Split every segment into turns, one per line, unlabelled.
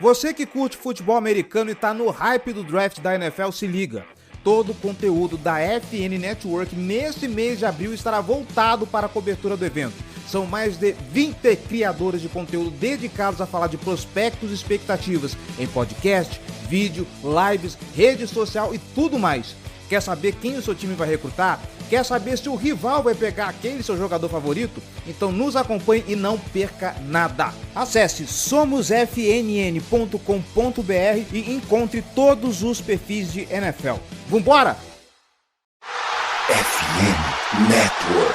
Você que curte futebol americano e tá no hype do draft da NFL, se liga. Todo o conteúdo da FN Network nesse mês de abril estará voltado para a cobertura do evento. São mais de 20 criadores de conteúdo dedicados a falar de prospectos e expectativas em podcast, vídeo, lives, rede social e tudo mais. Quer saber quem o seu time vai recrutar? Quer saber se o rival vai pegar aquele seu jogador favorito? Então nos acompanhe e não perca nada. Acesse somosfnn.com.br e encontre todos os perfis de NFL. Vambora!
FN Network.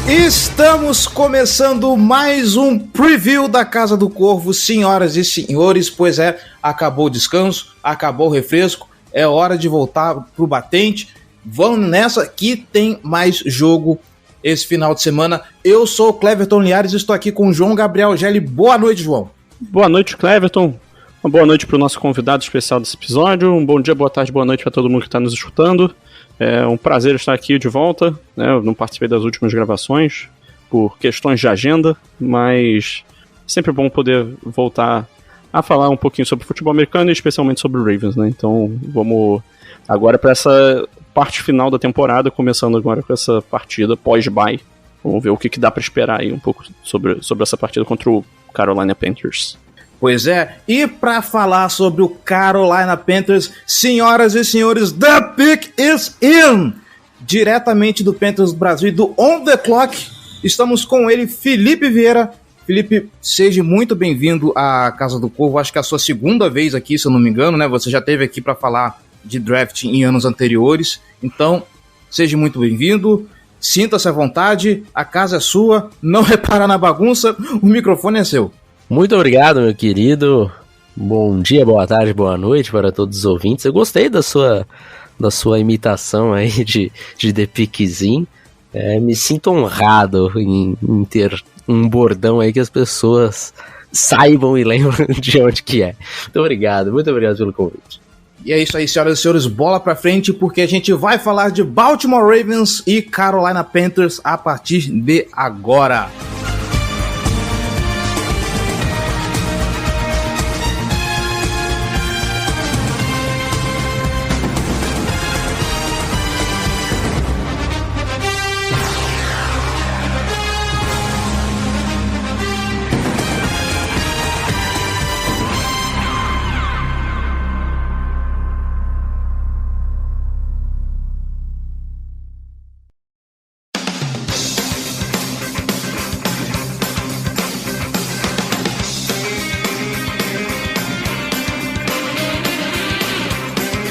Estamos começando mais um preview da Casa do Corvo, senhoras e senhores, pois acabou o descanso, acabou o refresco, é hora de voltar pro batente, vamos nessa que tem mais jogo esse final de semana. Eu sou o Cleverton Liares e estou aqui com o João Gabriel Gelli. Boa noite, João.
Boa noite, Cleverton. Uma boa noite para o nosso convidado especial desse episódio, um bom dia, boa tarde, boa noite para todo mundo que está nos escutando. É um prazer estar aqui de volta, né? Eu não participei das últimas gravações por questões de agenda, mas sempre bom poder voltar a falar um pouquinho sobre futebol americano e especialmente sobre o Ravens, né? Então vamos agora para essa parte final da temporada, começando agora com essa partida pós-bye. Vamos ver o que dá para esperar aí um pouco sobre essa partida contra o Carolina Panthers.
Pois é, e para falar sobre o Carolina Panthers, senhoras e senhores, the pick is in! Diretamente do Panthers Brasil e do On The Clock, estamos com ele, Felipe Vieira. Felipe, seja muito bem-vindo à Casa do Corvo, acho que é a sua segunda vez aqui, se eu não me engano, né? Você já esteve aqui para falar de draft em anos anteriores, então seja muito bem-vindo, sinta-se à vontade, a casa é sua, não repara na bagunça, o microfone é seu.
Muito obrigado, meu querido. Bom dia, boa tarde, boa noite para todos os ouvintes. Eu gostei da sua imitação aí de The Pickzinho. Me sinto honrado em ter um bordão aí que as pessoas saibam e lembram de onde que é. Muito obrigado pelo convite.
E é isso aí, senhoras e senhores, bola pra frente, porque a gente vai falar de Baltimore Ravens e Carolina Panthers a partir de agora.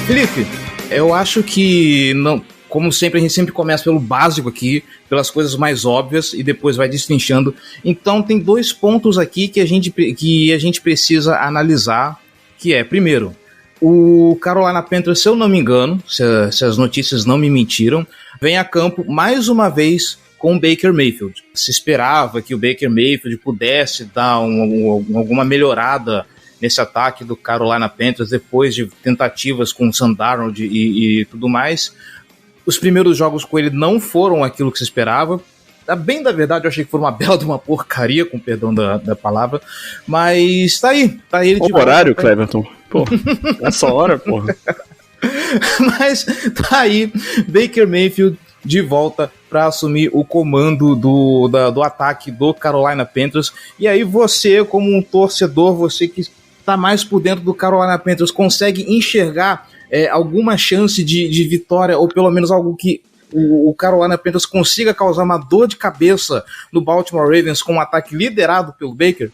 Felipe, eu acho que, não, como sempre, a gente sempre começa pelo básico aqui, pelas coisas mais óbvias e depois vai destrinchando. Então tem dois pontos aqui que a gente precisa analisar, que é, primeiro, o Carolina Panthers, se eu não me engano, se as notícias não me mentiram, vem a campo mais uma vez com o Baker Mayfield. Se esperava que o Baker Mayfield pudesse dar alguma melhorada nesse ataque do Carolina Panthers depois de tentativas com o Sam Darnold e tudo mais. Os primeiros jogos com ele não foram aquilo que se esperava. Bem da verdade, eu achei que foi uma bela de uma porcaria, com perdão da palavra, mas tá aí ele de
volta. O horário, Cleverton? Pô, essa hora, porra.
Mas tá aí, Baker Mayfield de volta para assumir o comando do ataque do Carolina Panthers. E aí você, como um torcedor, você que está mais por dentro do Carolina Panthers, consegue enxergar alguma chance de vitória, ou pelo menos algo que o Carolina Panthers consiga causar uma dor de cabeça no Baltimore Ravens com um ataque liderado pelo Baker?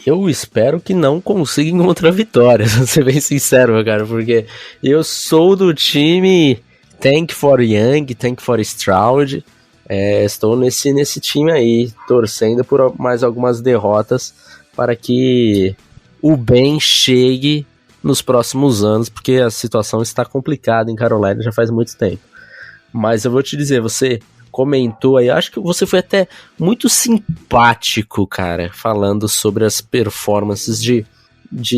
Eu espero que não consiga encontrar vitória, vou ser bem sincero, meu cara, porque eu sou do time Tank for Young, Tank for Stroud. Estou nesse time aí, torcendo por mais algumas derrotas para que o bem chegue nos próximos anos, porque a situação está complicada em Carolina já faz muito tempo. Mas eu vou te dizer, você comentou aí, acho que você foi até muito simpático, cara, falando sobre as performances de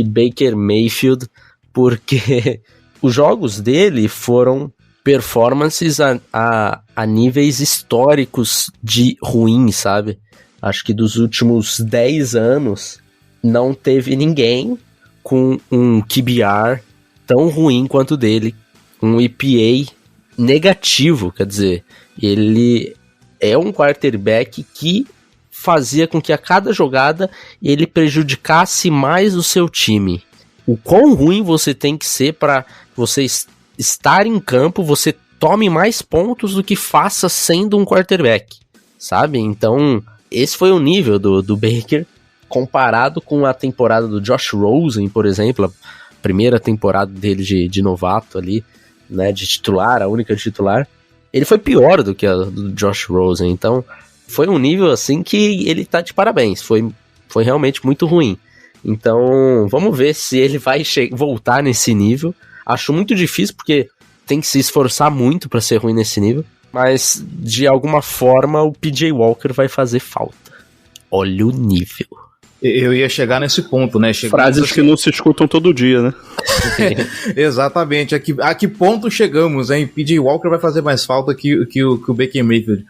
Baker Mayfield, porque os jogos dele foram performances a níveis históricos de ruim, sabe? Acho que dos últimos 10 anos não teve ninguém com um QBR tão ruim quanto o dele, um EPA negativo, quer dizer, ele é um quarterback que fazia com que a cada jogada ele prejudicasse mais o seu time. O quão ruim você tem que ser para você estar em campo, você tome mais pontos do que faça sendo um quarterback, sabe? Então, esse foi o nível do Baker, comparado com a temporada do Josh Rosen, por exemplo, a primeira temporada dele de novato ali, né, de titular, a única de titular. Ele foi pior do que a do Josh Rosen, então foi um nível assim que ele tá de parabéns, foi realmente muito ruim. Então, vamos ver se ele vai voltar nesse nível. Acho muito difícil, porque tem que se esforçar muito pra ser ruim nesse nível. Mas, de alguma forma, o PJ Walker vai fazer falta. Olha o nível.
Eu ia chegar nesse ponto, né?
Frases que não se escutam todo dia, né?
Exatamente. A que ponto chegamos, hein? PJ Walker vai fazer mais falta que o Baker Mayfield.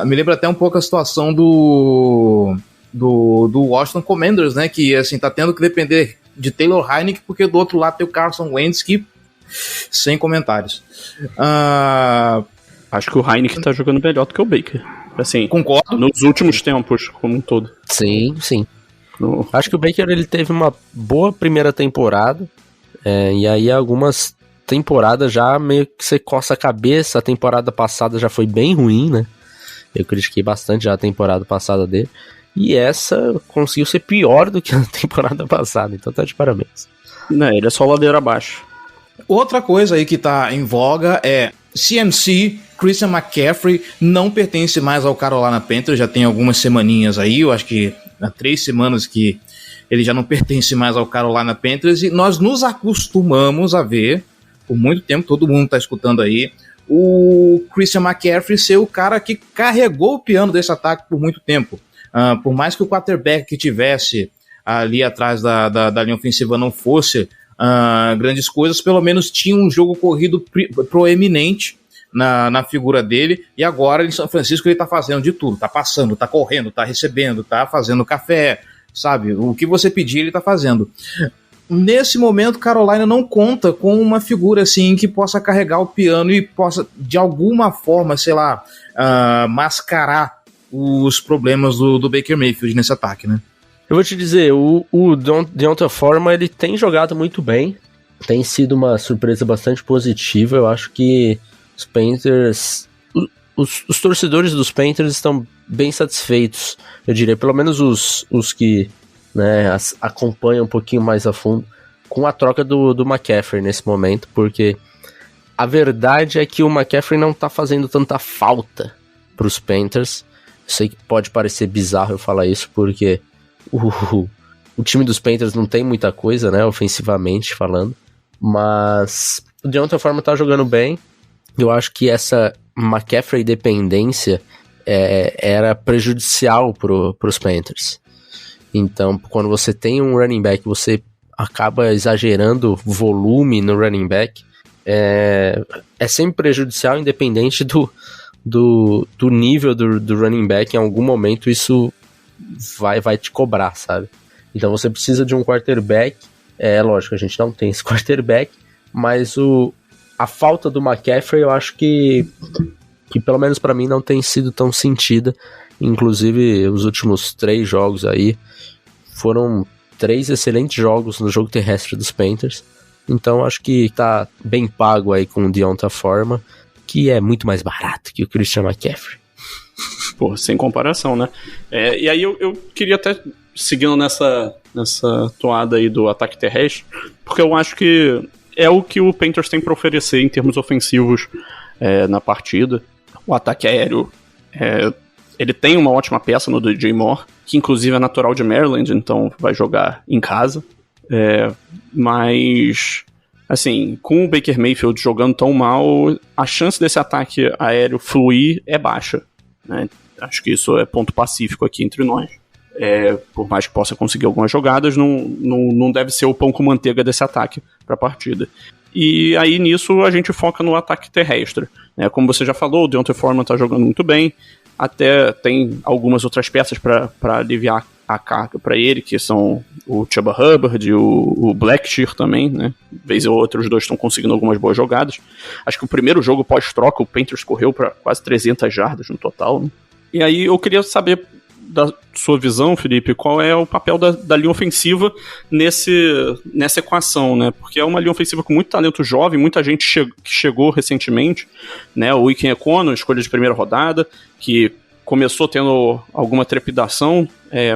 Me lembra até um pouco a situação do Washington Commanders, né? Que, assim, tá tendo que depender de Taylor Heinicke, porque do outro lado tem o Carson Wentz, que sem comentários.
Acho que o Heinicke tá jogando melhor do que o Baker. Assim,
concordo.
Nos últimos tempos, como um todo.
Sim. Acho que o Baker ele teve uma boa primeira temporada, e aí algumas temporadas já meio que você coça a cabeça. A temporada passada já foi bem ruim, né? Eu critiquei bastante já a temporada passada dele. E essa conseguiu ser pior do que a temporada passada, então tá de parabéns.
Não, ele é só ladeira abaixo.
Outra coisa aí que tá em voga é CMC, Christian McCaffrey, não pertence mais ao Carolina Panthers, já tem algumas semaninhas aí, eu acho que há 3 semanas que ele já não pertence mais ao Carolina Panthers, e nós nos acostumamos a ver, por muito tempo, todo mundo tá escutando aí, o Christian McCaffrey ser o cara que carregou o piano desse ataque por muito tempo. Por mais que o quarterback que tivesse ali atrás da linha ofensiva não fosse grandes coisas, pelo menos tinha um jogo corrido proeminente na figura dele, e agora em São Francisco ele tá fazendo de tudo, tá passando, tá correndo, tá recebendo, tá fazendo café, sabe? O que você pedir ele tá fazendo. Nesse momento, Carolina não conta com uma figura assim que possa carregar o piano e possa, de alguma forma, sei lá, mascarar os problemas do Baker Mayfield nesse ataque, né?
Eu vou te dizer, o D'Onta Foreman, ele tem jogado muito bem, tem sido uma surpresa bastante positiva. Eu acho que os Panthers, os torcedores dos Panthers estão bem satisfeitos, eu diria, pelo menos os que, né, acompanham um pouquinho mais a fundo, com a troca do McCaffrey nesse momento, porque a verdade é que o McCaffrey não tá fazendo tanta falta para os Panthers. Eu sei que pode parecer bizarro eu falar isso, porque o time dos Panthers não tem muita coisa, né, ofensivamente falando, mas o D'Onta Foreman tá jogando bem. Eu acho que essa McCaffrey dependência era prejudicial pros Panthers. Então, quando você tem um running back, você acaba exagerando volume no running back, é sempre prejudicial, independente do nível do running back. Em algum momento isso vai te cobrar, sabe? Então você precisa de um quarterback. Lógico, a gente não tem esse quarterback, mas a falta do McCaffrey, eu acho que pelo menos pra mim não tem sido tão sentida. Inclusive, os últimos 3 jogos aí foram 3 excelentes jogos no jogo terrestre dos Panthers. Então acho que tá bem pago aí com o D'Onta Foreman, que é muito mais barato que o Christian McCaffrey.
Pô, sem comparação, né? E aí eu queria até, seguindo nessa toada aí do ataque terrestre, porque eu acho que é o que o Panthers tem para oferecer em termos ofensivos na partida. O ataque aéreo, ele tem uma ótima peça no DJ Moore, que inclusive é natural de Maryland, então vai jogar em casa. Mas, assim, com o Baker Mayfield jogando tão mal, a chance desse ataque aéreo fluir é baixa, né? Acho que isso é ponto pacífico aqui entre nós. por mais que possa conseguir algumas jogadas, não deve ser o pão com manteiga desse ataque para a partida. E aí nisso a gente foca no ataque terrestre, né? Como você já falou, o D'Onta Foreman está jogando muito bem, até tem algumas outras peças para aliviar a carga para ele, que são o Chuba Hubbard e o Blackshear também, né? Vez ou outra os dois estão conseguindo algumas boas jogadas. Acho que o primeiro jogo pós-troca o Panthers correu para quase 300 jardas no total, né? E aí eu queria saber da sua visão, Felipe, qual é o papel da linha ofensiva nessa equação, né? Porque é uma linha ofensiva com muito talento jovem, muita gente que chegou recentemente, né? O Ikem Ekwonu, escolha de primeira rodada, que começou tendo alguma trepidação,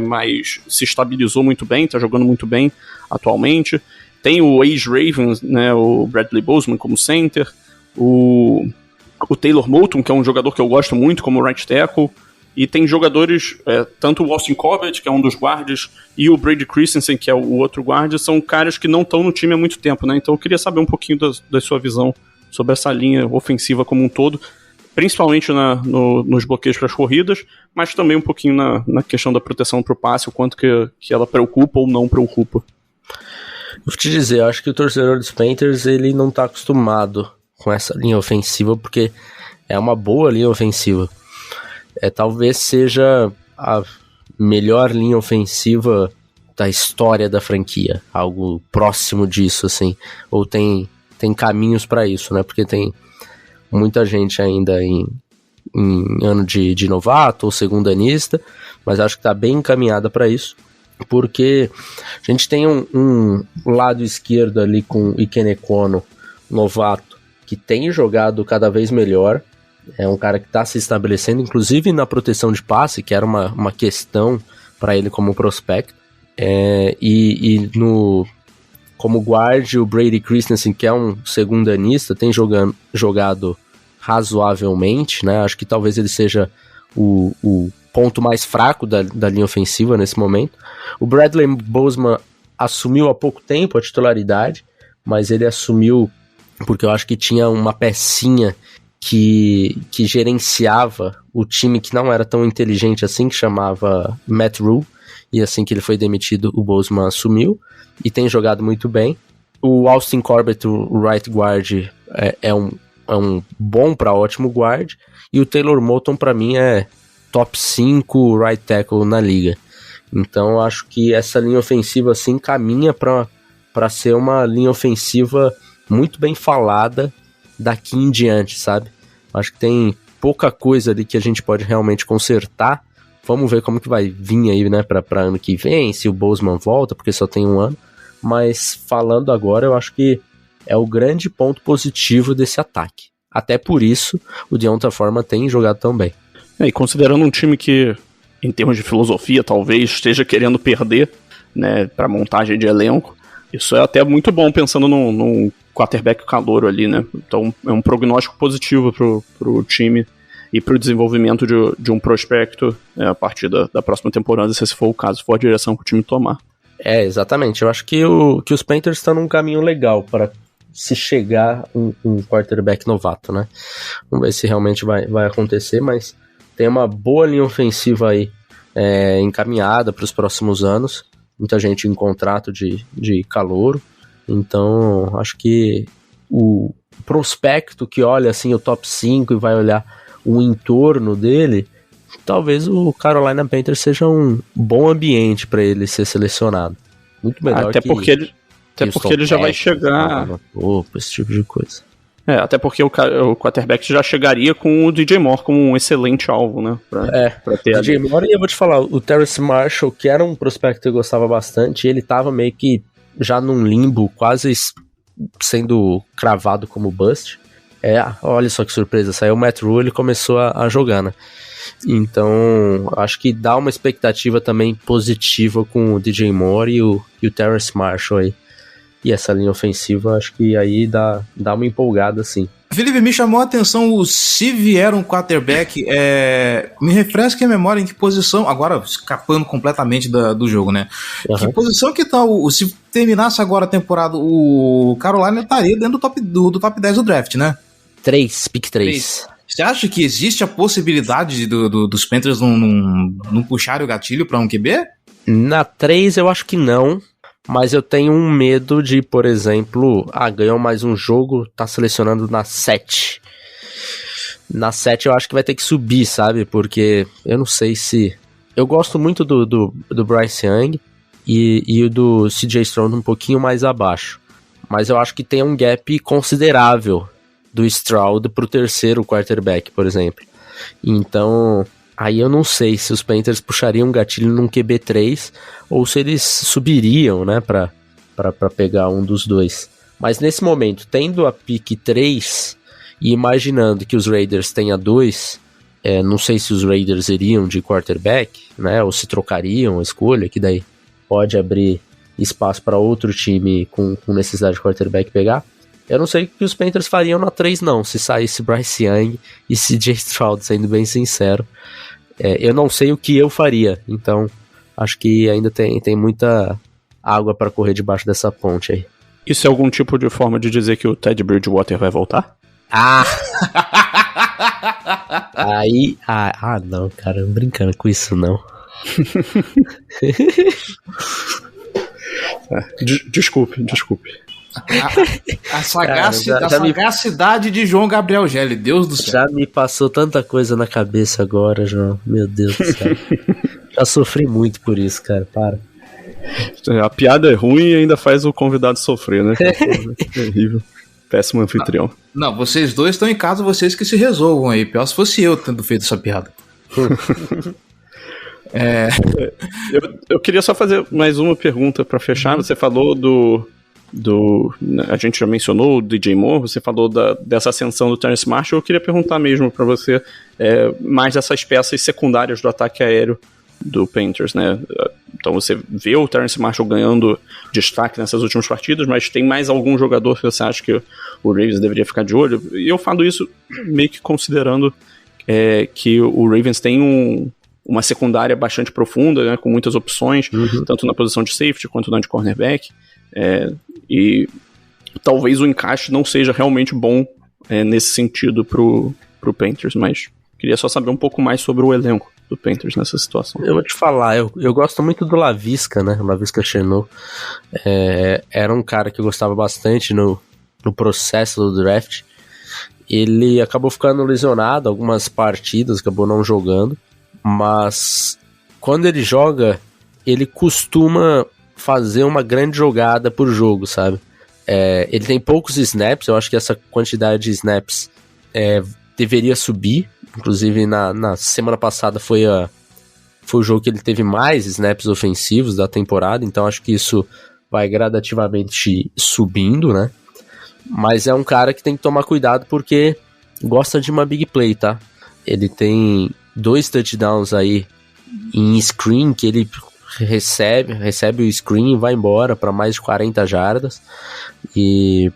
mas se estabilizou muito bem, está jogando muito bem atualmente. Tem o Age Ravens, né? O Bradley Bozeman como center, o Taylor Moton, que é um jogador que eu gosto muito como right tackle. E tem jogadores, tanto o Austin Corbett, que é um dos guardas, e o Brady Christensen, que é o outro guarda, são caras que não estão no time há muito tempo, né? Então eu queria saber um pouquinho da sua visão sobre essa linha ofensiva como um todo, principalmente nos bloqueios para as corridas, mas também um pouquinho na questão da proteção para o passe, o quanto que ela preocupa ou não preocupa.
Vou te dizer, eu acho que o torcedor dos Panthers ele não está acostumado com essa linha ofensiva, porque é uma boa linha ofensiva. Talvez seja a melhor linha ofensiva da história da franquia, algo próximo disso, assim, ou tem caminhos para isso, né, porque tem muita gente ainda em ano de novato ou segundanista, mas acho que está bem encaminhada para isso, porque a gente tem um lado esquerdo ali com o Ikem Ekwonu, novato, que tem jogado cada vez melhor. É um cara que está se estabelecendo, inclusive na proteção de passe, que era uma questão para ele como prospecto. Como guarde, o Brady Christensen, que é um segundanista, tem jogado razoavelmente, né? Acho que talvez ele seja o ponto mais fraco da linha ofensiva nesse momento. O Bradley Bozeman assumiu há pouco tempo a titularidade, mas ele assumiu porque eu acho que tinha uma pecinha que gerenciava o time que não era tão inteligente assim, que chamava Matt Rhule, e assim que ele foi demitido, o Bozeman assumiu, e tem jogado muito bem. O Austin Corbett, o right guard, é um bom para ótimo guard, e o Taylor Moton para mim é top 5 right tackle na liga. Então eu acho que essa linha ofensiva assim caminha para ser uma linha ofensiva muito bem falada daqui em diante, sabe? Acho que tem pouca coisa ali que a gente pode realmente consertar. Vamos ver como que vai vir aí, né, para ano que vem, se o Bozeman volta, porque só tem um ano. Mas falando agora, eu acho que é o grande ponto positivo desse ataque. Até por isso, o D'Onta Foreman tem jogado tão bem.
E considerando um time que, em termos de filosofia, talvez esteja querendo perder, né, para montagem de elenco, isso é até muito bom pensando num quarterback calouro ali, né? Então é um prognóstico positivo pro time e pro desenvolvimento de um prospecto a partir da próxima temporada, se esse for o caso, for a direção que o time tomar.
Exatamente. Eu acho que os Panthers estão num caminho legal para se chegar um quarterback novato, né? Vamos ver se realmente vai acontecer, mas tem uma boa linha ofensiva aí encaminhada para os próximos anos. Muita gente em contrato de calouro. Então, acho que o prospecto que olha assim o top 5 e vai olhar o entorno dele, talvez o Carolina Panthers seja um bom ambiente para ele ser selecionado. Muito melhor
até porque ele já vai chegar...
Esse tipo de coisa.
Até porque o quarterback já chegaria com o DJ Moore como um excelente alvo, né? Pra ter
DJ Moore, e eu vou te falar, o Terrace Marshall, que era um prospecto que eu gostava bastante, ele tava meio que já num limbo, quase sendo cravado como bust. Olha só que surpresa, saiu o Matt Rhule e começou a jogar, né? Então, acho que dá uma expectativa também positiva com o DJ Moore e o Terrace Marshall aí. E essa linha ofensiva, acho que aí dá uma empolgada, sim.
Felipe, me chamou a atenção, se vier um quarterback, me refresca a memória em que posição, agora escapando completamente do jogo, né? Uhum. Que posição que tá, se terminasse agora a temporada, o Carolina estaria dentro do top 10 do draft, né?
Pick 3.
Você acha que existe a possibilidade dos Panthers não puxarem o gatilho para um QB?
Na 3 eu acho que não, mas eu tenho um medo de, por exemplo, ganhou mais um jogo, tá selecionando na 7. Na 7 eu acho que vai ter que subir, sabe? Porque eu não sei se... Eu gosto muito do Bryce Young e o do CJ Stroud um pouquinho mais abaixo. Mas eu acho que tem um gap considerável do Stroud pro terceiro quarterback, por exemplo. Então, aí eu não sei se os Panthers puxariam um gatilho num QB3 ou se eles subiriam, né, pra pegar um dos dois. Mas nesse momento, tendo a pick 3 e imaginando que os Raiders tenham 2, não sei se os Raiders iriam de quarterback, né, ou se trocariam a escolha, que daí pode abrir espaço para outro time com necessidade de quarterback pegar. Eu não sei o que os Panthers fariam na 3 não, se saísse Bryce Young e CJ Stroud, sendo bem sincero. Eu não sei o que eu faria, então acho que ainda tem muita água para correr debaixo dessa ponte aí.
Isso é algum tipo de forma de dizer que o Teddy Bridgewater vai voltar?
Aí... não, cara, não brincando com isso não.
Desculpe.
A sagacidade de João Gabriel Gelli, Deus do céu.
Já me passou tanta coisa na cabeça agora, João. Meu Deus do céu. Já sofri muito por isso, cara. Para.
A piada é ruim e ainda faz o convidado sofrer, né? Terrível. Péssimo anfitrião.
Não, vocês dois estão em casa, vocês que se resolvam aí. Pior se fosse eu tendo feito essa piada.
Eu queria só fazer mais uma pergunta pra fechar. Você falou a gente já mencionou o DJ Moore, você falou dessa ascensão do Terrence Marshall. Eu queria perguntar mesmo pra você mais dessas peças secundárias do ataque aéreo do Panthers, né? Então você vê o Terrence Marshall ganhando destaque nessas últimas partidas, mas tem mais algum jogador que você acha que o Ravens deveria ficar de olho? E eu falo isso meio que considerando que o Ravens tem uma secundária bastante profunda, né, com muitas opções, tanto na posição de safety quanto na de cornerback, e talvez o encaixe não seja realmente bom nesse sentido pro Panthers, mas queria só saber um pouco mais sobre o elenco do Panthers nessa situação.
Eu vou te falar, eu gosto muito do Laviska, né, Laviska Shenault. Era um cara que eu gostava bastante no processo do draft. Ele acabou ficando lesionado algumas partidas, acabou não jogando, mas quando ele joga, ele costuma fazer uma grande jogada por jogo, sabe? Ele tem poucos snaps, eu acho que essa quantidade de snaps deveria subir. Inclusive na semana passada foi o jogo que ele teve mais snaps ofensivos da temporada, então acho que isso vai gradativamente subindo, né? Mas é um cara que tem que tomar cuidado porque gosta de uma big play, tá? Ele tem 2 touchdowns aí em screen que ele recebe o screen e vai embora para mais de 40 jardas. E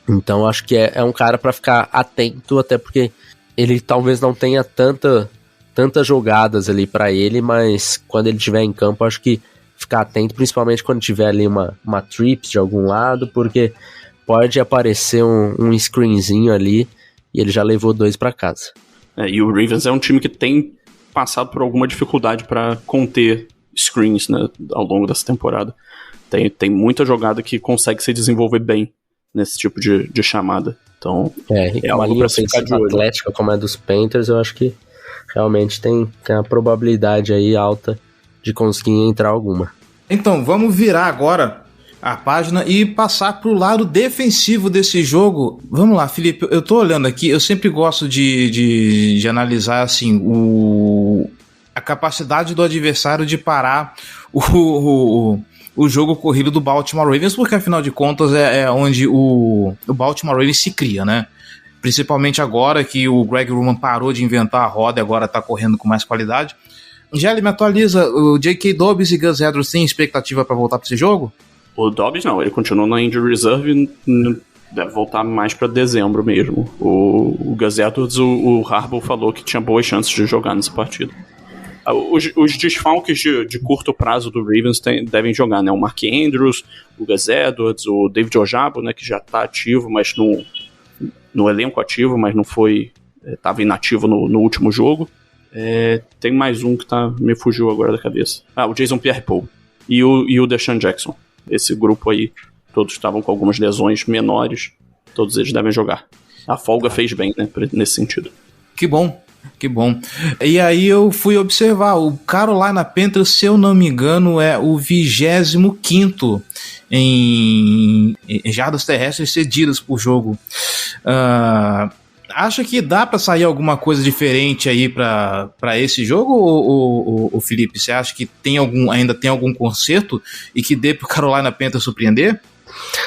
então acho que é um cara para ficar atento, até porque ele talvez não tenha tantas jogadas ali para ele, mas quando ele estiver em campo, acho que ficar atento, principalmente quando tiver ali uma trips de algum lado, porque pode aparecer um screenzinho ali e ele já levou 2 para casa.
E o Ravens é um time que tem passado por alguma dificuldade para conter screens, né, ao longo dessa temporada. Tem muita jogada que consegue se desenvolver bem nesse tipo de chamada. Então,
uma linha ofensiva atlética como a dos Panthers, eu acho que realmente tem a probabilidade aí alta de conseguir entrar alguma.
Então, vamos virar agora a página e passar pro lado defensivo desse jogo. Vamos lá, Felipe, eu tô olhando aqui, eu sempre gosto de analisar assim a capacidade do adversário de parar o jogo corrido do Baltimore Ravens, porque afinal de contas é onde o Baltimore Ravens se cria, né? Principalmente agora que o Greg Roman parou de inventar a roda e agora tá correndo com mais qualidade. Gelli, me atualiza, o J.K. Dobbs e Gus Edwards têm expectativa para voltar para esse jogo?
O Dobbs não, ele continua na injury reserve e deve voltar mais para dezembro mesmo. O Gus Edwards, o Harbaugh falou que tinha boas chances de jogar nessa partida. Os desfalques de curto prazo do Ravens devem jogar, né? O Mark Andrews, o Gus Edwards, o David Ojabo, né, que já está ativo, mas no elenco ativo, mas não foi estava inativo no último jogo. Tem mais um que me fugiu agora da cabeça. O Jason Pierre-Paul e o Deshaun Jackson. Esse grupo aí, todos estavam com algumas lesões menores, todos eles devem jogar. A folga fez bem, né, nesse sentido.
Que bom. E aí eu fui observar, o Carolina Panthers, se eu não me engano, é o 25º em jardas terrestres cedidas por jogo. Acha que dá para sair alguma coisa diferente aí para esse jogo, ou Felipe? Você acha que ainda tem algum conserto e que dê pro Carolina Panthers surpreender?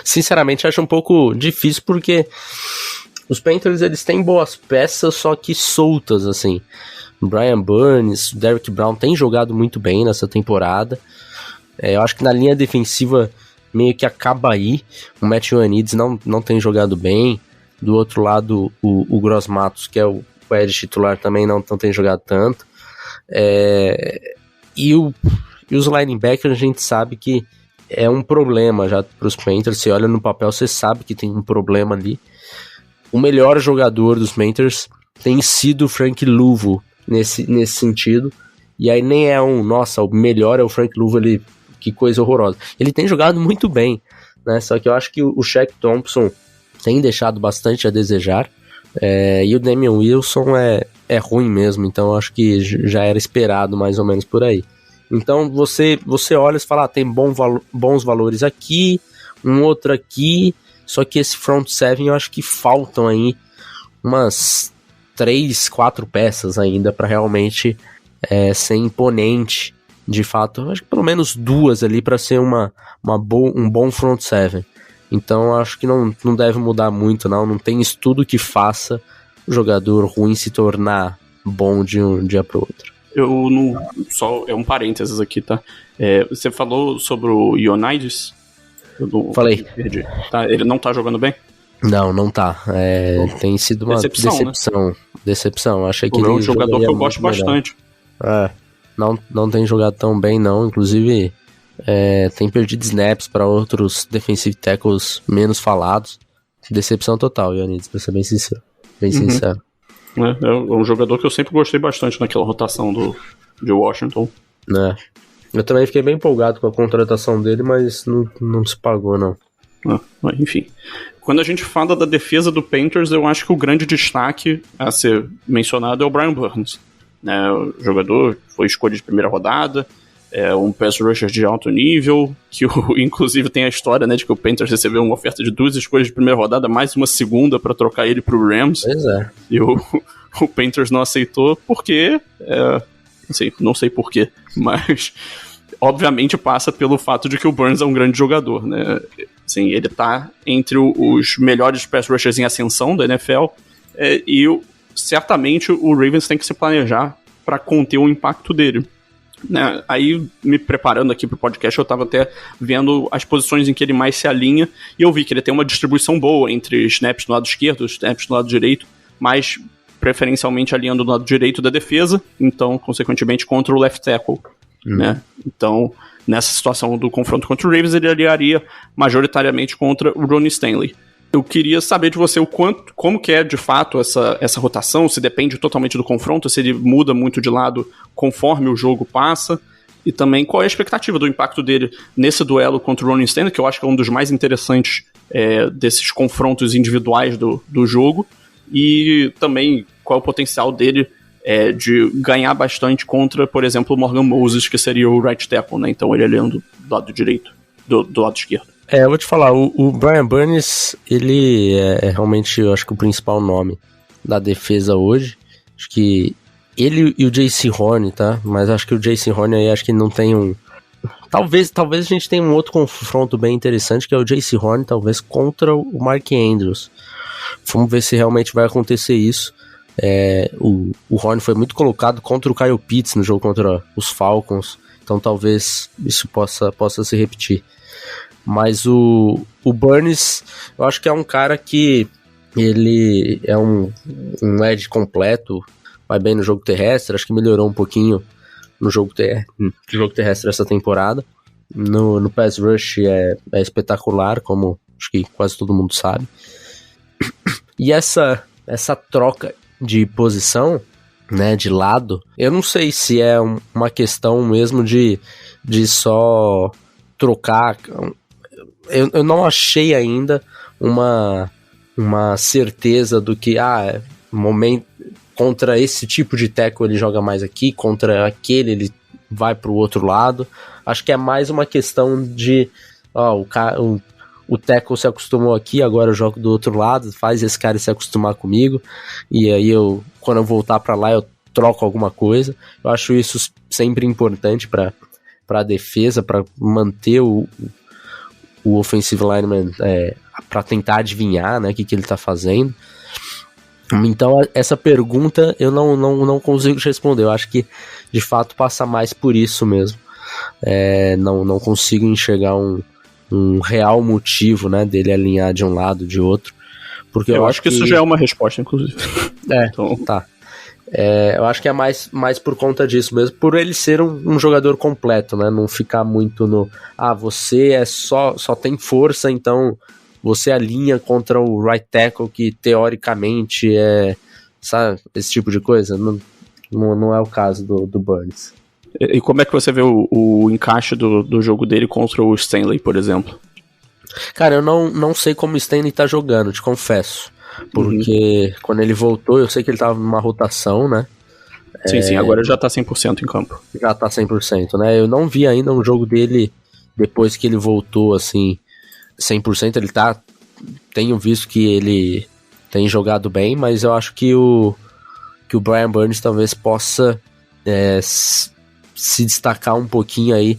Sinceramente, acho um pouco difícil, porque os Panthers, eles têm boas peças, só que soltas, assim. O Brian Burns, o Derrick Brown tem jogado muito bem nessa temporada. Eu acho que na linha defensiva meio que acaba aí. O Matt Ioannidis não tem jogado bem. Do outro lado, o Gross Matos, que é o edge titular, também não tem jogado tanto. E os linebackers, a gente sabe que é um problema já para os Panthers. Você olha no papel, você sabe que tem um problema ali. O melhor jogador dos Panthers tem sido o Frank Louvo nesse sentido. E aí nem é o melhor é o Frank Louvo, que coisa horrorosa. Ele tem jogado muito bem, né? Só que eu acho que o Shaq Thompson tem deixado bastante a desejar. E o Damian Wilson é ruim mesmo, então eu acho que já era esperado mais ou menos por aí. Então você olha e fala, tem bons valores aqui, um outro aqui. Só que esse front seven eu acho que faltam aí umas 3, 4 peças ainda para realmente ser imponente. De fato, eu acho que pelo menos 2 ali para ser um bom front seven. Então eu acho que não deve mudar muito, não tem estudo que faça o jogador ruim se tornar bom de um dia para o outro.
Só um parênteses aqui, tá? Você falou sobre o Ioannidis?
Falei.
Perdi. Tá, ele não tá jogando bem?
Não tá. Tem sido uma decepção. Achei que
ele é um
jogador
que eu gosto bastante.
Não tem jogado tão bem, não. Inclusive, tem perdido snaps para outros defensive tackles menos falados. Decepção total, Ioannidis, pra ser bem sincero. Sincero.
É um jogador que eu sempre gostei bastante naquela rotação de Washington.
Eu também fiquei bem empolgado com a contratação dele, mas não se pagou, não.
Enfim. Quando a gente fala da defesa do Panthers, eu acho que o grande destaque a ser mencionado é o Brian Burns. O jogador foi escolha de primeira rodada, um pass rusher de alto nível, que inclusive tem a história, né, de que o Panthers recebeu uma oferta de 2 escolhas de primeira rodada, mais uma segunda para trocar ele pro Rams.
Pois é.
E o Panthers não aceitou porque... não sei porquê, mas obviamente passa pelo fato de que o Burns é um grande jogador, né? Assim, ele tá entre os melhores pass rushers em ascensão da NFL, e certamente o Ravens tem que se planejar para conter o impacto dele. Né? Aí, me preparando aqui pro podcast, eu tava até vendo as posições em que ele mais se alinha, e eu vi que ele tem uma distribuição boa entre snaps no lado esquerdo, snaps no lado direito, mas preferencialmente alinhando no lado direito da defesa, então, consequentemente, contra o left tackle. Né? Então, nessa situação do confronto contra o Ravens, ele aliaria majoritariamente contra o Ronnie Stanley. Eu queria saber de você como que é de fato essa rotação, se depende totalmente do confronto, se ele muda muito de lado conforme o jogo passa, e também qual é a expectativa do impacto dele nesse duelo contra o Ronnie Stanley, que eu acho que é um dos mais interessantes desses confrontos individuais do jogo, e também qual é o potencial dele de ganhar bastante contra, por exemplo, o Morgan Moses, que seria o right tackle, né? Então ele aliando do lado direito, do lado esquerdo.
Eu vou te falar, o Brian Burns, ele é realmente, eu acho que o principal nome da defesa hoje. Acho que ele e o J.C. Horn, tá? Mas acho que o J.C. Horn aí, acho que não tem um... Talvez a gente tenha um outro confronto bem interessante, que é o J.C. Horn, talvez, contra o Mark Andrews. Vamos ver se realmente vai acontecer isso. O Horn foi muito colocado contra o Kyle Pitts no jogo contra os Falcons, então talvez isso possa se repetir. Mas o Burns, eu acho que é um cara que ele é um edge completo, vai bem no jogo terrestre, acho que melhorou um pouquinho no jogo terrestre essa temporada. No pass rush é espetacular, como acho que quase todo mundo sabe. E essa troca de posição, né, de lado, eu não sei se é uma questão mesmo de só trocar. Eu não achei ainda uma certeza do que momento contra esse tipo de tackle ele joga mais aqui, contra aquele ele vai pro outro lado. Acho que é mais uma questão de o tackle se acostumou aqui, agora eu jogo do outro lado, faz esse cara se acostumar comigo, e aí quando eu voltar pra lá eu troco alguma coisa. Eu acho isso sempre importante pra defesa, pra manter o offensive lineman, pra tentar adivinhar, né, o que ele tá fazendo. Então essa pergunta eu não consigo te responder. Eu acho que de fato passa mais por isso mesmo. Não consigo enxergar um real motivo, né, dele alinhar de um lado, de outro. Porque
eu acho que isso já é uma resposta, inclusive.
Então, tá. Eu acho que é mais por conta disso mesmo, por ele ser um jogador completo, né? Não ficar muito no você só tem força, então você alinha contra o right tackle, que teoricamente sabe, esse tipo de coisa. Não é o caso do Burns.
E como é que você vê o encaixe do jogo dele contra o Stanley, por exemplo?
Cara, eu não sei como o Stanley tá jogando, te confesso. Porque quando ele voltou, eu sei que ele tava numa rotação, né?
Sim, agora já tá 100% em campo.
Já tá 100%, né? Eu não vi ainda um jogo dele depois que ele voltou, assim, 100%. Tenho visto que ele tem jogado bem, mas eu acho que o Brian Burns talvez possa se destacar um pouquinho aí,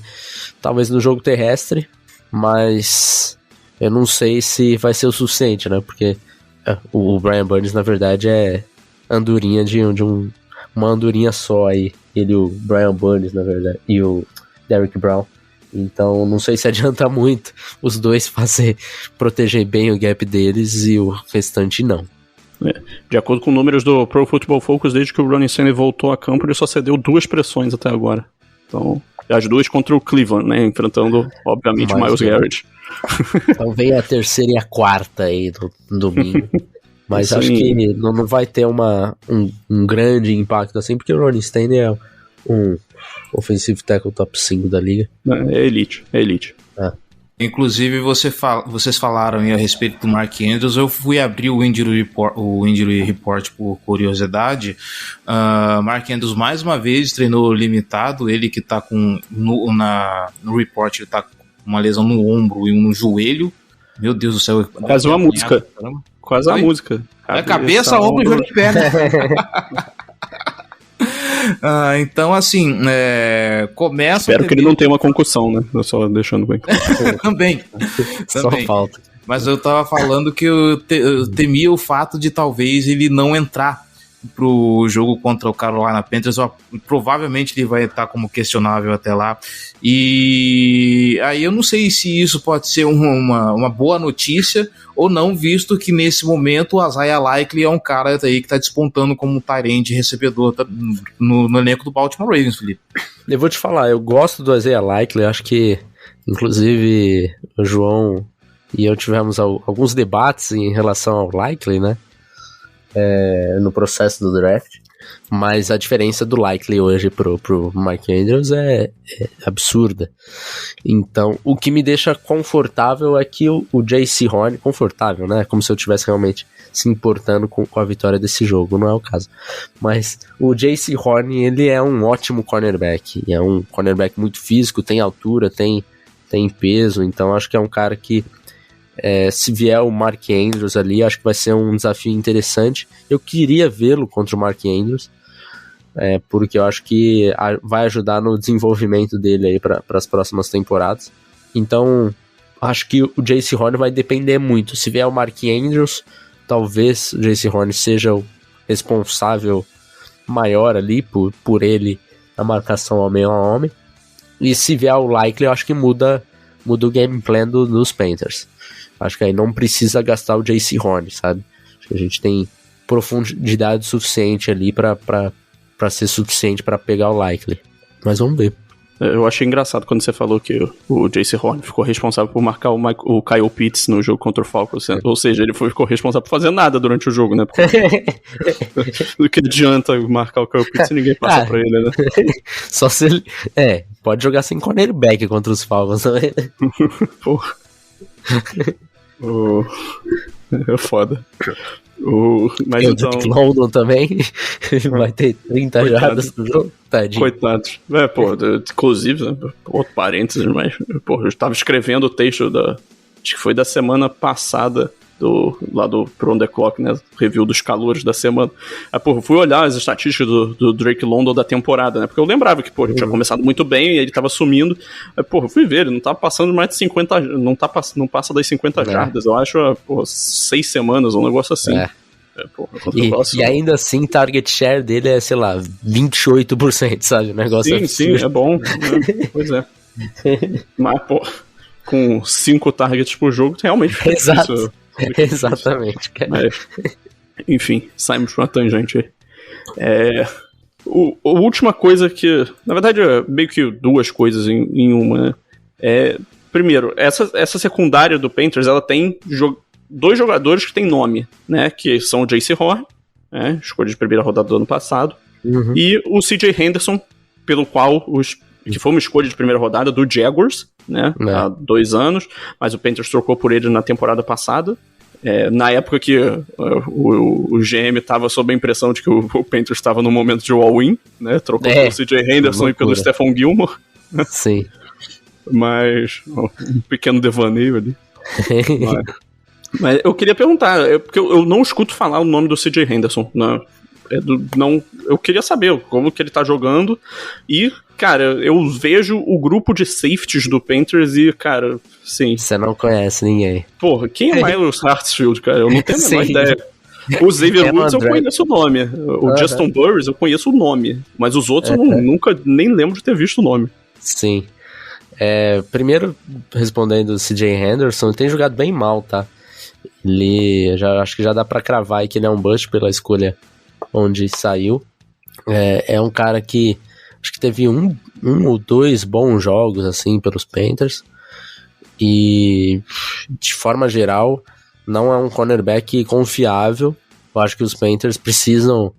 talvez no jogo terrestre, mas eu não sei se vai ser o suficiente, né? Porque o Brian Burns, na verdade, é andorinha uma andorinha só aí. Ele, o Brian Burns, na verdade, e o Derrick Brown. Então, não sei se adianta muito os dois proteger bem o gap deles e o restante não.
De acordo com números do Pro Football Focus, desde que o Ronnie Stanley voltou a campo, ele só cedeu 2 pressões até agora. Então, as 2 contra o Cleveland, né? Enfrentando, obviamente, Myles Garrett.
Então vem a terceira e a quarta aí no domingo. Mas acho que não vai ter um grande impacto assim, porque o Ronnie Stanley é um offensive tackle top 5 da liga.
É elite.
Inclusive, vocês falaram aí a respeito do Mark Andrews. Eu fui abrir o Injury Report por curiosidade. Mark Andrews mais uma vez treinou limitado. Ele que tá no report, ele tá com uma lesão no ombro e no joelho. Meu Deus do céu.
Quase uma música. Quase a música.
Cabeça, ombro e joelho de perna. Então, assim, começa...
Espero que ele não tenha uma concussão, né? Eu só deixando bem claro.
Também.
Só falta.
Mas eu tava falando que eu temia o fato de talvez ele não entrar pro jogo contra o Carolina Panthers. Provavelmente ele vai estar como questionável até lá. E aí eu não sei se isso pode ser uma boa notícia ou não, visto que nesse momento o Isaiah Likely é um cara aí que tá despontando como tight end recebedor no elenco do Baltimore Ravens, Felipe.
Eu vou te falar, eu gosto do Isaiah Likely, acho que inclusive o João e eu tivemos alguns debates em relação ao Likely, né? No processo do draft, mas a diferença do Likely hoje pro Mark Andrews é absurda. Então, o que me deixa confortável é que o J.C. Horn, confortável, né? Como se eu estivesse realmente se importando com a vitória desse jogo, não é o caso. Mas o J.C. Horn, ele é um ótimo cornerback, é um cornerback muito físico, tem altura, tem peso, então acho que é um cara que se vier o Mark Andrews ali, acho que vai ser um desafio interessante. Eu queria vê-lo contra o Mark Andrews, porque eu acho que vai ajudar no desenvolvimento dele aí para as próximas temporadas. Então, acho que o J.C. Horn vai depender muito. Se vier o Mark Andrews, talvez o J.C. Horn seja o responsável maior ali, por ele, a marcação homem a homem. E se vier o Likely, eu acho que muda o game plan dos Panthers. Acho que aí não precisa gastar o J.C. Horn, sabe? Acho que a gente tem profundidade suficiente ali pra ser suficiente pra pegar o Likely. Mas vamos ver.
Eu achei engraçado quando você falou que o Jaycee Horn ficou responsável por marcar o Kyle Pitts no jogo contra o Falcons. Ou seja, ele ficou responsável por fazer nada durante o jogo, né? Do que adianta marcar o Kyle Pitts e ninguém passa pra ele, né?
Só se ele... pode jogar sem cornerback contra os Falcons também.
Porra. É foda. Mas
o
então...
Drake London também vai ter 30 jardas no jogo. Tadinho.
Coitados. Inclusive, né, outro parênteses, mas eu estava escrevendo o texto acho que foi da semana passada lá do Pro On The Clock, né, review dos calores da semana. Aí, eu fui olhar as estatísticas do Drake London da temporada, né, porque eu lembrava que, ele tinha começado muito bem e ele tava sumindo. Aí, eu fui ver, ele não tava passando mais de 50, não passa das 50 jardas, eu acho, 6 semanas, um negócio assim.
E ainda assim, target share dele é, sei lá, 28%, sabe? O negócio
sim, é bom. Pois é. Mas, com 5 targets por jogo, realmente fica difícil.
Exatamente, cara.
Mas, enfim, saímos pra uma tangente aí. A última coisa que... Na verdade, é meio que 2 coisas em uma, né? Primeiro, essa secundária do Panthers, ela tem 2 jogadores que têm nome, né? Que são o Jaycee Horn, né? Escolha de primeira rodada do ano passado, e o CJ Henderson, pelo qual que foi uma escolha de primeira rodada do Jaguars, né? Há 2 anos, mas o Panthers trocou por ele na temporada passada. Na época que o GM estava sob a impressão de que o Panthers estava no momento de all-in, né? Trocou pelo CJ Henderson e pelo Stephon Gilmore.
Sim.
Mas um pequeno devaneio ali. Mas eu queria perguntar, porque eu não escuto falar o nome do CJ Henderson, né? Eu queria saber como que ele tá jogando. E, cara, eu vejo o grupo de safeties do Panthers e, cara, sim.
Você não conhece ninguém.
Porra, quem é Miles Hartsfield, cara? Eu não tenho a menor ideia. O Xavier Woods eu conheço o nome. O Justin Burris eu conheço o nome. Mas os outros eu nunca nem lembro de ter visto o nome.
Sim. Primeiro, respondendo o CJ Henderson, ele tem jogado bem mal, tá? Ele acho que já dá pra cravar aí que ele é um bust pela escolha onde saiu. É um cara que acho que teve um ou 2 bons jogos assim pelos Panthers, e de forma geral não é um cornerback confiável. Eu acho que os Panthers precisam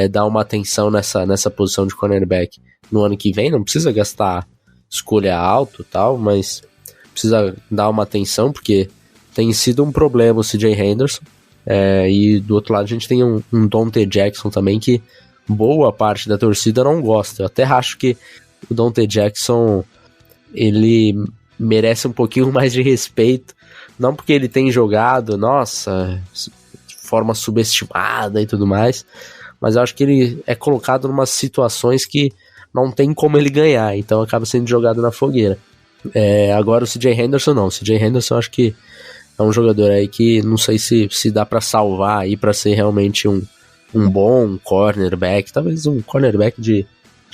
dar uma atenção nessa posição de cornerback no ano que vem. Não precisa gastar escolha alto e tal, mas precisa dar uma atenção, porque tem sido um problema o CJ Henderson. E do outro lado a gente tem um Dante Jackson também, que boa parte da torcida não gosta. Eu até acho que o Dante Jackson, ele merece um pouquinho mais de respeito, não porque ele tem jogado, de forma subestimada e tudo mais, mas eu acho que ele é colocado em umas situações que não tem como ele ganhar, então acaba sendo jogado na fogueira. Agora o CJ Henderson não. O CJ Henderson eu acho que é um jogador aí que não sei se dá pra salvar aí pra ser realmente um bom cornerback, talvez um cornerback de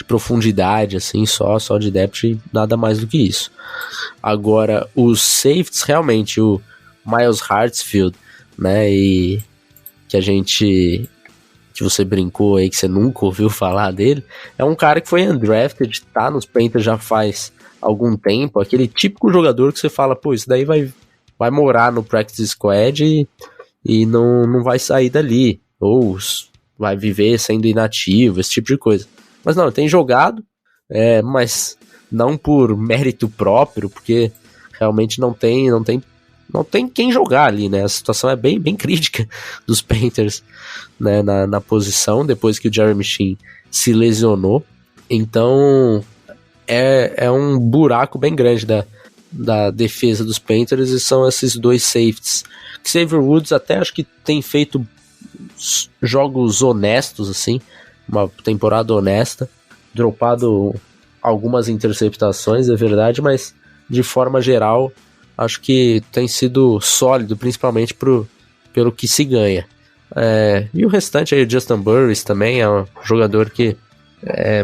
profundidade, assim, só de depth, nada mais do que isso. Agora, os safeties, realmente, o Miles Hartsfield, né, e que você brincou aí, que você nunca ouviu falar dele, é um cara que foi undrafted, tá nos Panthers já faz algum tempo, aquele típico jogador que você fala, pô, isso daí vai morar no practice squad e não vai sair dali, ou vai viver sendo inativo, esse tipo de coisa. Mas não, tem jogado, mas não por mérito próprio, porque realmente não tem quem jogar ali, né? A situação é bem, bem crítica dos Panthers, né, na posição, depois que o Jeremy Chinn se lesionou. Então é um buraco bem grande da defesa dos Panthers, e são esses 2 safeties. Xavier Woods até acho que tem feito jogos honestos, assim, uma temporada honesta, dropado algumas interceptações, é verdade, mas de forma geral acho que tem sido sólido, principalmente pelo que se ganha. E o restante aí, o Justin Burris também é um jogador que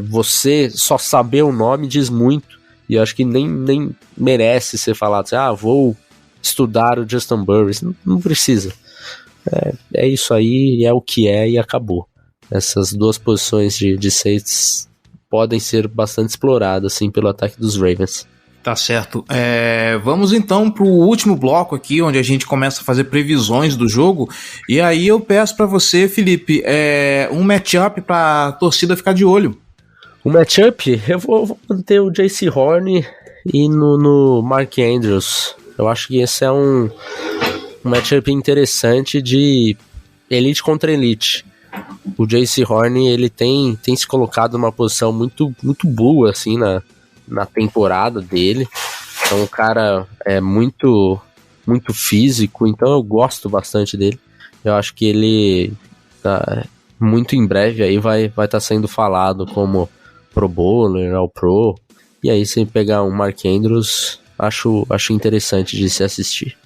você só saber o nome diz muito, e eu acho que nem merece ser falado assim, vou estudar o Justin Burris. Não precisa. É isso aí, é o que é, e acabou. Essas 2 posições de safeties podem ser bastante exploradas assim, pelo ataque dos Ravens.
Tá certo. Vamos então pro último bloco aqui, onde a gente começa a fazer previsões do jogo. E aí eu peço para você, Felipe, um matchup pra torcida ficar de olho.
O matchup, eu vou manter o J.C. Horn e no Mark Andrews. Eu acho que esse é um matchup interessante de elite contra elite. O J.C. Horn, ele tem se colocado numa posição muito, muito boa, assim, na temporada dele. Então o cara é muito, muito físico, então eu gosto bastante dele. Eu acho que ele muito em breve aí vai estar sendo falado como Pro Bowler, All-Pro. E aí se pegar um Mark Andrews, acho interessante de se assistir.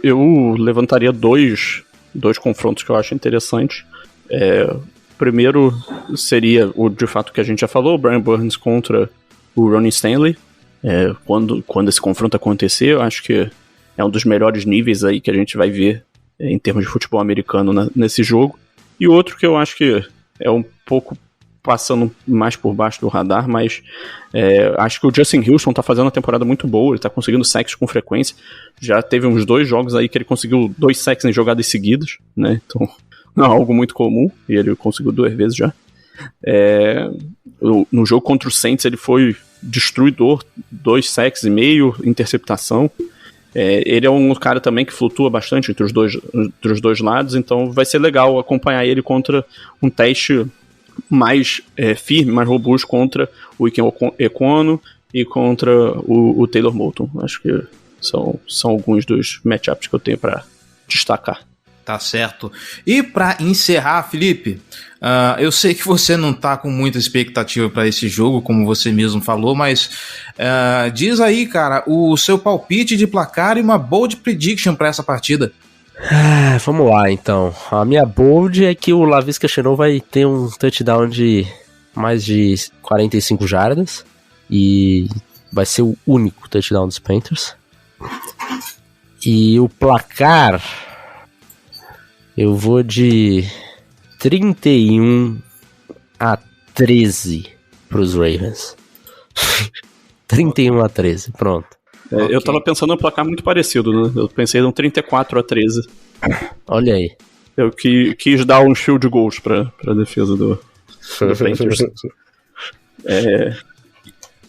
Eu levantaria dois confrontos que eu acho interessantes. Primeiro seria de fato que a gente já falou, o Brian Burns contra o Ronnie Stanley. Quando esse confronto acontecer, eu acho que é um dos melhores níveis aí que a gente vai ver em termos de futebol americano nesse jogo. E outro que eu acho que é um pouco passando mais por baixo do radar, mas acho que o Justin Houston tá fazendo uma temporada muito boa, ele tá conseguindo sacks com frequência. Já teve uns 2 jogos aí que ele conseguiu 2 sacks em jogadas seguidas, né? Então não é algo muito comum, e ele conseguiu 2 vezes já. No jogo contra o Saints ele foi destruidor, 2 sacks e meio, interceptação. Ele é um cara também que flutua bastante entre os dois lados, então vai ser legal acompanhar ele contra um teste mais firme, mais robusto contra o Ikem Ekwonu e contra o Taylor Moton. Acho que são alguns dos matchups que eu tenho para destacar.
Tá certo. E para encerrar, Felipe, eu sei que você não tá com muita expectativa para esse jogo, como você mesmo falou, mas diz aí, cara, o seu palpite de placar e uma bold prediction para essa partida.
Vamos lá, então. A minha bold é que o Laviska Shenault vai ter um touchdown de mais de 45 jardas e vai ser o único touchdown dos Panthers. E o placar, eu vou de 31-13 pros Ravens. 31-13, pronto.
Okay. Eu tava pensando em um placar muito parecido, né? Eu pensei em um 34-13.
Olha aí.
Eu quis dar uns field goals pra defesa do Panthers.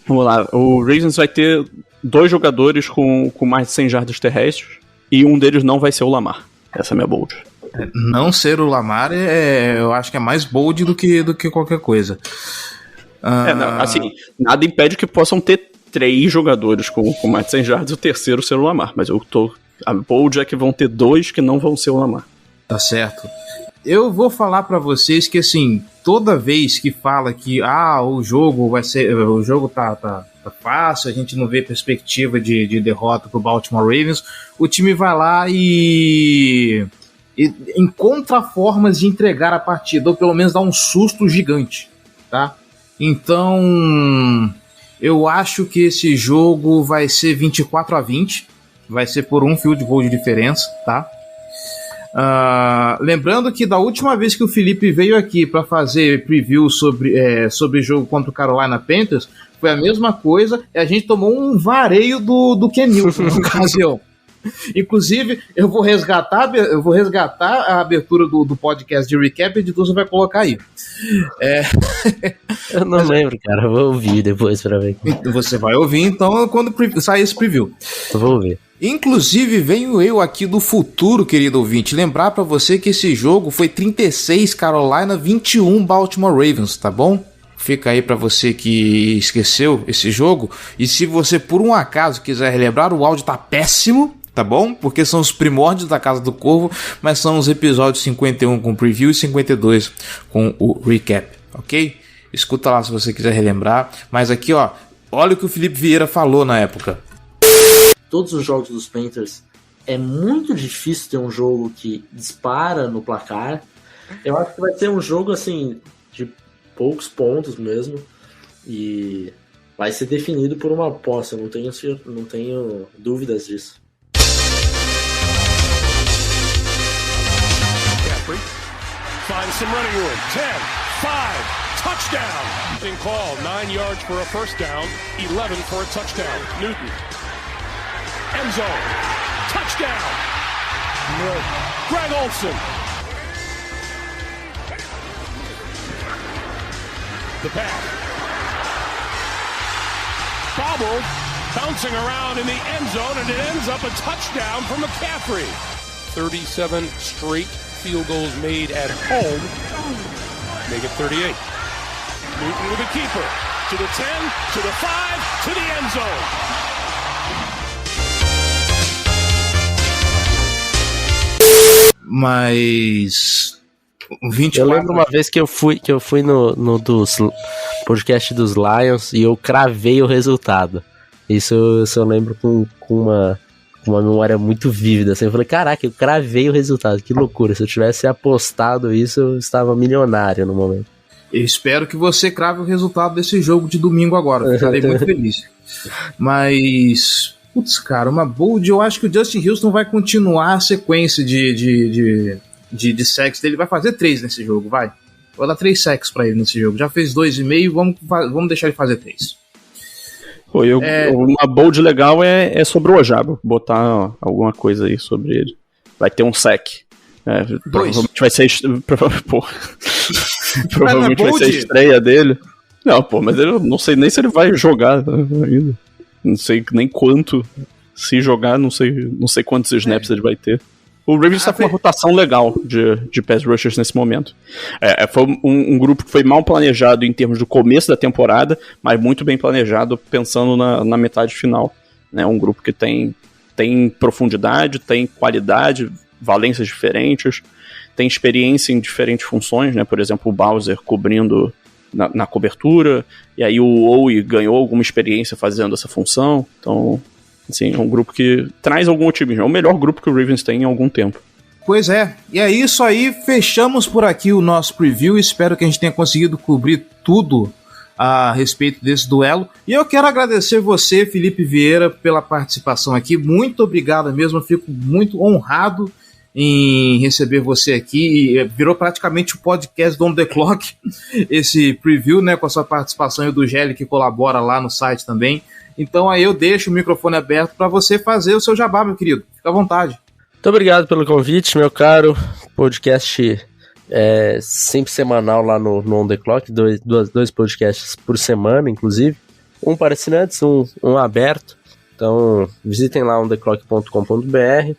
Vamos lá. O Ravens vai ter 2 jogadores com mais de 100 jardas terrestres e um deles não vai ser o Lamar. Essa é a minha bold.
Não ser o Lamar eu acho que é mais bold do que qualquer coisa.
Assim, nada impede que possam ter 3 jogadores com mais de 100 jardas e o terceiro ser o Lamar, mas a bold é que vão ter 2 que não vão ser o Lamar.
Tá certo. Eu vou falar pra vocês que, assim, toda vez que fala que o jogo tá fácil, a gente não vê perspectiva de derrota pro Baltimore Ravens, o time vai lá e encontra formas de entregar a partida, ou pelo menos dar um susto gigante, tá? Então, eu acho que esse jogo vai ser 24-20, vai ser por um field goal de diferença, tá? Lembrando que da última vez que o Felipe veio aqui para fazer preview sobre jogo contra o Carolina Panthers, foi a mesma coisa, e a gente tomou um vareio do Ken Newton na ocasião. Inclusive, eu vou resgatar a abertura do podcast de recap e de tudo você vai colocar aí.
Eu não lembro, cara. Eu vou ouvir depois pra ver.
Você vai ouvir, então, quando sair esse preview.
Eu vou ouvir.
Inclusive, venho eu aqui do futuro, querido ouvinte, lembrar pra você que esse jogo foi 36 Carolina, 21 Baltimore Ravens, tá bom? Fica aí pra você que esqueceu esse jogo. E se você, por um acaso, quiser relembrar, o áudio tá péssimo, tá bom? Porque são os primórdios da Casa do Corvo, mas são os episódios 51 com preview e 52 com o recap, ok? Escuta lá se você quiser relembrar. Mas aqui, ó, olha o que o Felipe Vieira falou na época.
Todos os jogos dos Panthers é muito difícil ter um jogo que dispara no placar. Eu acho que vai ser um jogo assim de poucos pontos mesmo e vai ser definido por uma posse. Eu não tenho dúvidas disso.
Find some running room. 10, 5, touchdown. Being called 9 yards for a first down, 11 for a touchdown. Newton. End zone. Touchdown. Greg Olsen. The pass. Bobbled, bouncing around in the end zone, and it ends up a touchdown for McCaffrey. 37 straight field goals made at home. Make it 38. Newton with a keeper. To the 10, to the 5, to the end zone.
Mas 24...
Eu lembro uma vez que eu fui no dos podcast dos Lions e eu cravei o resultado. Isso eu lembro com uma memória muito vívida. Assim, eu falei, caraca, eu cravei o resultado, que loucura. Se eu tivesse apostado isso, eu estava milionário no momento.
Eu espero que você crave o resultado desse jogo de domingo agora. Ficarei muito feliz. Mas, putz, cara, uma bold. Eu acho que o Justin Houston vai continuar a sequência de sacks dele. Vai fazer 3 nesse jogo, vai. Vou dar 3 sacks pra ele nesse jogo. Já fez 2,5, vamos deixar ele fazer 3.
Pô, uma bold legal é sobre o Ojabo. Botar alguma coisa aí sobre ele. Vai ter um sack. Provavelmente vai ser... Provavelmente vai ser a estreia dele. Não, pô, mas eu não sei nem se ele vai jogar ainda. Não sei nem quanto. Se jogar, não sei quantos snaps ele vai ter. O Ravens está com uma rotação legal de pass rushers nesse momento. Foi um grupo que foi mal planejado em termos do começo da temporada, mas muito bem planejado pensando na metade final. É um grupo que tem profundidade, tem qualidade, valências diferentes, tem experiência em diferentes funções, né? Por exemplo, o Bowser cobrindo na cobertura, e aí o Owe ganhou alguma experiência fazendo essa função. Então, assim, é um grupo que traz algum otimismo. É o melhor grupo que o Ravens tem em algum tempo.
Pois é, e é isso aí, fechamos por aqui o nosso preview. Espero que a gente tenha conseguido cobrir tudo a respeito desse duelo. E eu quero agradecer você, Felipe Vieira, pela participação aqui. Muito obrigado mesmo, eu fico muito honrado em receber você aqui. Virou praticamente o podcast do On The Clock, esse preview, né, com a sua participação e o do Gelli, que colabora lá no site também. Então aí eu deixo o microfone aberto para você fazer o seu jabá, meu querido. Fica à vontade.
Muito obrigado pelo convite, meu caro. Podcast sempre semanal lá no On The Clock, dois podcasts por semana, inclusive. Um para assinantes, um aberto. Então visitem lá ontheclock.com.br.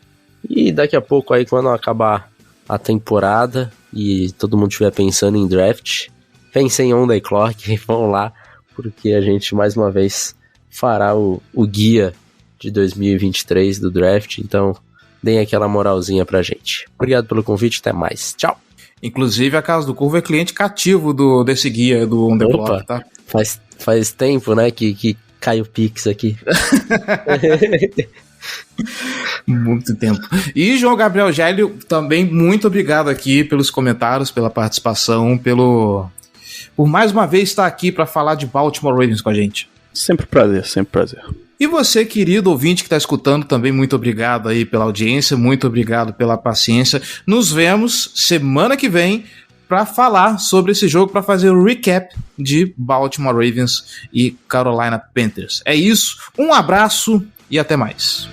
E daqui a pouco, aí, quando acabar a temporada e todo mundo estiver pensando em draft, pensem em On The Clock e vão lá, porque a gente, mais uma vez, fará o guia de 2023 do draft. Então, deem aquela moralzinha pra gente. Obrigado pelo convite, até mais. Tchau!
Inclusive, a Casa do Curvo é cliente cativo desse guia do On The Clock, tá?
Faz tempo, né, que cai o Pix aqui.
Muito tempo. E João Gabriel Gélio, também muito obrigado aqui pelos comentários, pela participação, por mais uma vez estar aqui para falar de Baltimore Ravens com a gente.
Sempre prazer, sempre prazer.
E você, querido ouvinte que está escutando, também muito obrigado aí pela audiência, muito obrigado pela paciência. Nos vemos semana que vem para falar sobre esse jogo, para fazer o recap de Baltimore Ravens e Carolina Panthers. É isso, um abraço e até mais.